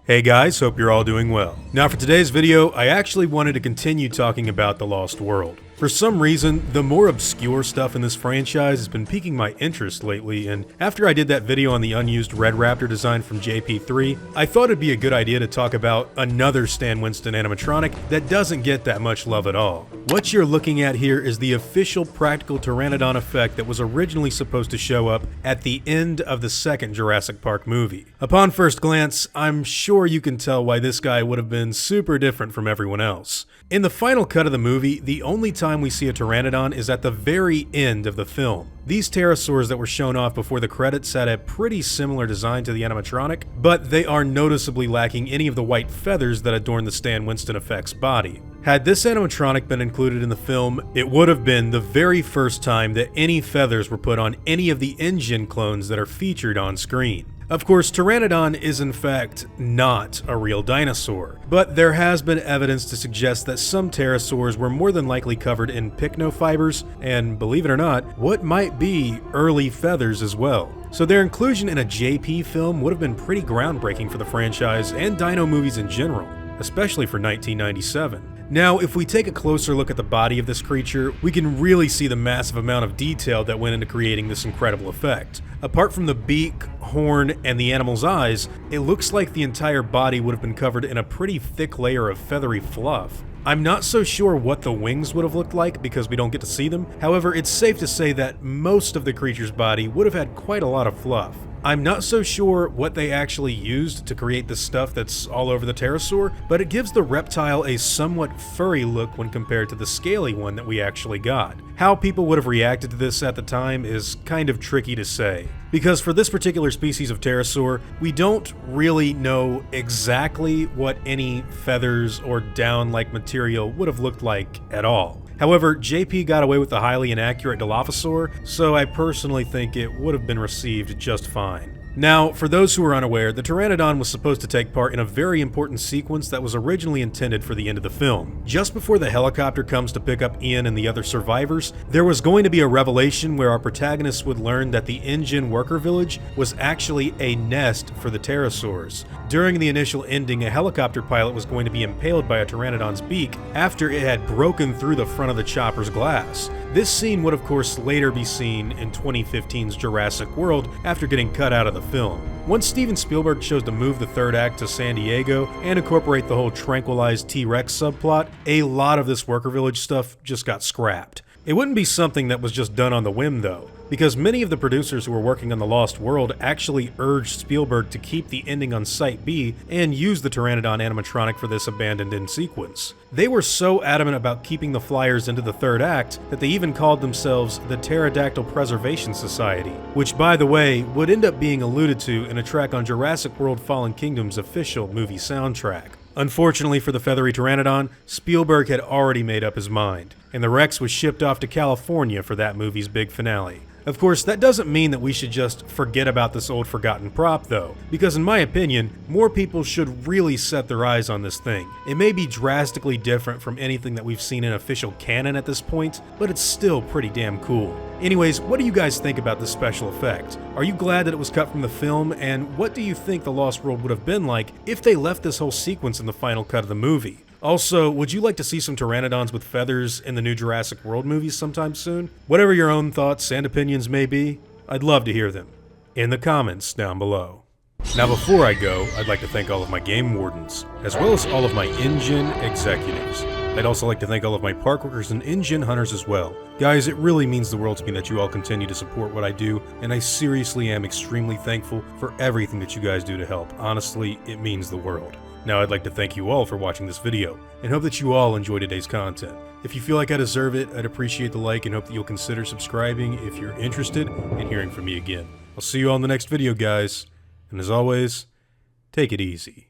Hey guys, hope you're all doing well. Now for today's video, I actually wanted to continue talking about The Lost World. For some reason, the more obscure stuff in this franchise has been piquing my interest lately, and after I did that video on the unused Red Raptor design from JP3, I thought it'd be a good idea to talk about another Stan Winston animatronic that doesn't get that much love at all. What you're looking at here is the official practical Pteranodon effect that was originally supposed to show up at the end of the second Jurassic Park movie. Upon first glance, I'm sure you can tell why this guy would have been super different from everyone else. In the final cut of the movie, the only time we see a Pteranodon is at the very end of the film. These pterosaurs that were shown off before the credits had a pretty similar design to the animatronic, but they are noticeably lacking any of the white feathers that adorn the Stan Winston effect's body. Had this animatronic been included in the film, it would have been the very first time that any feathers were put on any of the InGen clones that are featured on screen. Of course, Pteranodon is in fact not a real dinosaur, but there has been evidence to suggest that some pterosaurs were more than likely covered in pycnofibers, and believe it or not, what might be early feathers as well. So their inclusion in a JP film would have been pretty groundbreaking for the franchise and dino movies in general, especially for 1997. Now, if we take a closer look at the body of this creature, we can really see the massive amount of detail that went into creating this incredible effect. Apart from the beak, horn, and the animal's eyes, it looks like the entire body would have been covered in a pretty thick layer of feathery fluff. I'm not so sure what the wings would have looked like because we don't get to see them. However, it's safe to say that most of the creature's body would have had quite a lot of fluff. I'm not so sure what they actually used to create the stuff that's all over the pterosaur, but it gives the reptile a somewhat furry look when compared to the scaly one that we actually got. How people would have reacted to this at the time is kind of tricky to say, because for this particular species of pterosaur, we don't really know exactly what any feathers or down-like material would have looked like at all. However, JP got away with the highly inaccurate Dilophosaur, so I personally think it would have been received just fine. Now, for those who are unaware, the Pteranodon was supposed to take part in a very important sequence that was originally intended for the end of the film. Just before the helicopter comes to pick up Ian and the other survivors, there was going to be a revelation where our protagonists would learn that the InGen worker village was actually a nest for the pterosaurs. During the initial ending, a helicopter pilot was going to be impaled by a Pteranodon's beak after it had broken through the front of the chopper's glass. This scene would of course later be seen in 2015's Jurassic World after getting cut out of the film. Once Steven Spielberg chose to move the third act to Santiago and incorporate the whole tranquilized T-Rex subplot, a lot of this worker village stuff just got scrapped. It wouldn't be something that was just done on the whim though, because many of the producers who were working on The Lost World actually urged Spielberg to keep the ending on Site B and use the Pteranodon animatronic for this abandoned end sequence. They were so adamant about keeping the flyers into the third act that they even called themselves the Pterodactyl Preservation Society, which by the way would end up being alluded to in a track on Jurassic World Fallen Kingdom's official movie soundtrack. Unfortunately for the feathery Pteranodon, Spielberg had already made up his mind, and the Rex was shipped off to California for that movie's big finale. Of course, that doesn't mean that we should just forget about this old forgotten prop though, because in my opinion, more people should really set their eyes on this thing. It may be drastically different from anything that we've seen in official canon at this point, but it's still pretty damn cool. Anyways, what do you guys think about this special effect? Are you glad that it was cut from the film, and what do you think The Lost World would have been like if they left this whole sequence in the final cut of the movie? Also, would you like to see some Pteranodons with feathers in the new Jurassic World movies sometime soon? Whatever your own thoughts and opinions may be, I'd love to hear them in the comments down below. Now before I go, I'd like to thank all of my game wardens, as well as all of my InGen executives. I'd also like to thank all of my park workers and InGen hunters as well. Guys, it really means the world to me that you all continue to support what I do, and I seriously am extremely thankful for everything that you guys do to help. Honestly, it means the world. Now I'd like to thank you all for watching this video, and hope that you all enjoy today's content. If you feel like I deserve it, I'd appreciate the like and hope that you'll consider subscribing if you're interested in hearing from me again. I'll see you all in the next video, guys, and as always, take it easy.